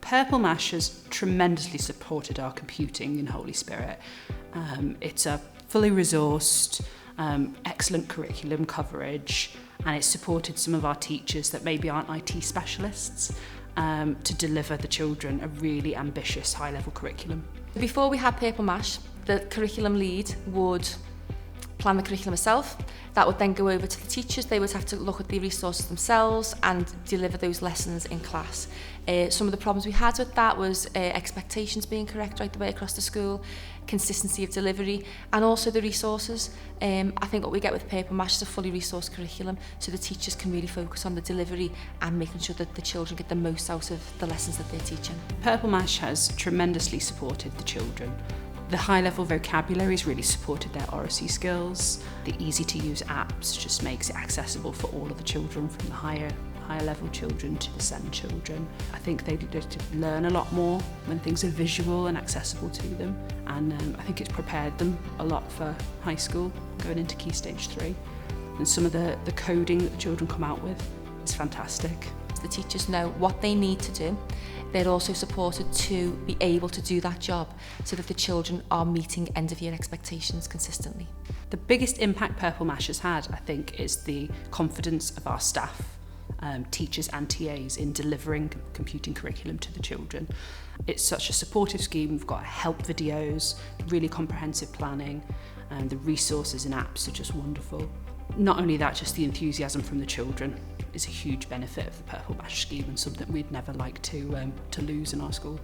Purple Mash has tremendously supported our computing in Holy Spirit. It's a fully resourced, excellent curriculum coverage, and it's supported some of our teachers that maybe aren't IT specialists to deliver the children a really ambitious high-level curriculum. Before we had Purple Mash, the curriculum lead would plan the curriculum herself. That would then go over to the teachers. They would have to look at the resources themselves and deliver those lessons in class. Some of the problems we had with that was expectations being correct right the way across the school, consistency of delivery, and also the resources. I think what we get with Purple Mash is a fully resourced curriculum, so the teachers can really focus on the delivery and making sure that the children get the most out of the lessons that they're teaching. Purple Mash has tremendously supported the children. The high-level vocabulary has really supported their oracy skills. The easy-to-use apps just makes it accessible for all of the children, from the higher level children to the SEND children. I think they learn a lot more when things are visual and accessible to them, and I think it's prepared them a lot for high school, going into Key Stage 3. And some of the coding that the children come out with is fantastic. The teachers know what they need to do. They're also supported to be able to do that job so that the children are meeting end of year expectations consistently. The biggest impact Purple Mash has had, I think, is the confidence of our staff, teachers and TAs in delivering computing curriculum to the children. It's such a supportive scheme. We've got help videos, really comprehensive planning, and the resources and apps are just wonderful. Not only that, just the enthusiasm from the children is a huge benefit of the Purple Mash scheme, and something we'd never like to lose in our school.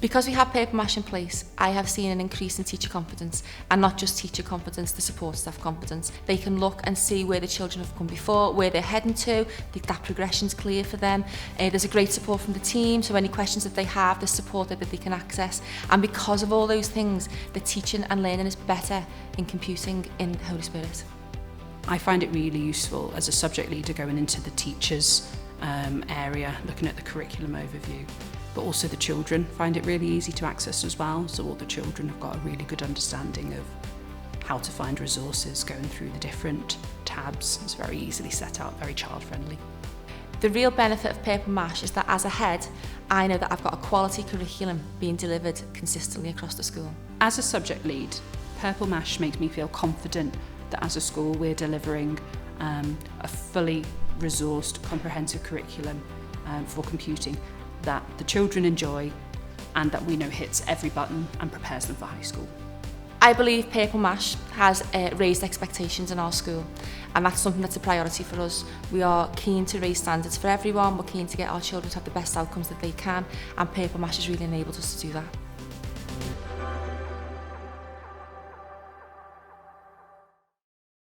Because we have Purple Mash in place, I have seen an increase in teacher confidence, and not just teacher confidence, the support staff confidence. They can look and see where the children have come before, where they're heading to, that progression's clear for them. There's a great support from the team, so any questions that they have, there's support that they can access. And because of all those things, the teaching and learning is better in computing in Holy Spirit. I find it really useful as a subject leader going into the teachers area, looking at the curriculum overview, but also the children find it really easy to access as well, so all the children have got a really good understanding of how to find resources, going through the different tabs. It's very easily set up, very child friendly. The real benefit of Purple Mash is that as a head, I know that I've got a quality curriculum being delivered consistently across the school. As a subject lead, Purple Mash makes me feel confident that as a school we're delivering a fully resourced, comprehensive curriculum for computing that the children enjoy and that we know hits every button and prepares them for high school. I believe Purple Mash has raised expectations in our school, and that's something that's a priority for us. We are keen to raise standards for everyone, we're keen to get our children to have the best outcomes that they can, and Purple Mash has really enabled us to do that.